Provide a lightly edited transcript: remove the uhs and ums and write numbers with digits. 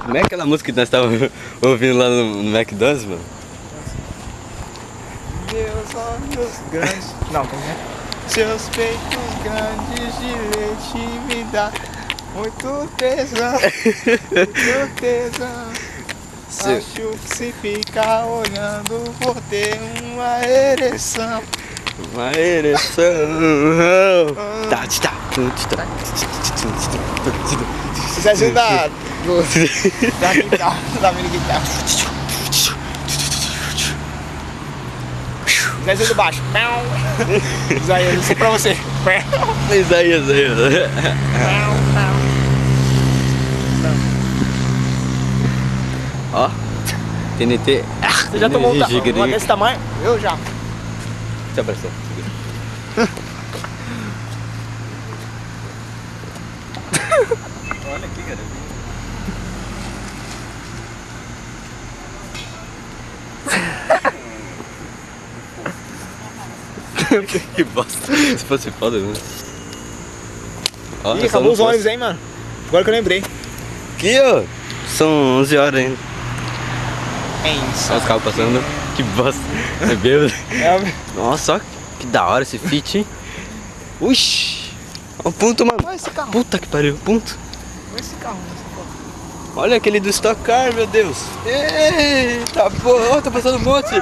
Como é aquela música que nós estávamos ouvindo lá no McDonald's, mano? Meus olhos grandes. Não, como é? Seus peitos grandes de leite me dá muito tesão. Muito tesão. Acho que se ficar olhando vou ter uma ereção. Uma ereção. Zezinho da mini guitarra. Zezinho do baixo. Isaías, isso é pra você. Isaías. Ó, TNT. Você já tomou uma desse tamanho? Eu já. Deixa eu abraçar. Olha aqui, cara. Que bosta. Se fosse foda, né? Ó, ih, acabou os ônibus, hein, mano? Agora que eu lembrei. Aqui, ó. São 11 horas ainda. Isso. Olha os carros passando. Que bosta. É bêbado. Nossa, ó que da hora esse fit, hein? Uxi. Olha o ponto, mano. Olha esse carro. Puta que pariu, ponto. Olha esse carro. Olha aquele do Stock Car, meu Deus. Eita, porra, ó, tá passando um monte.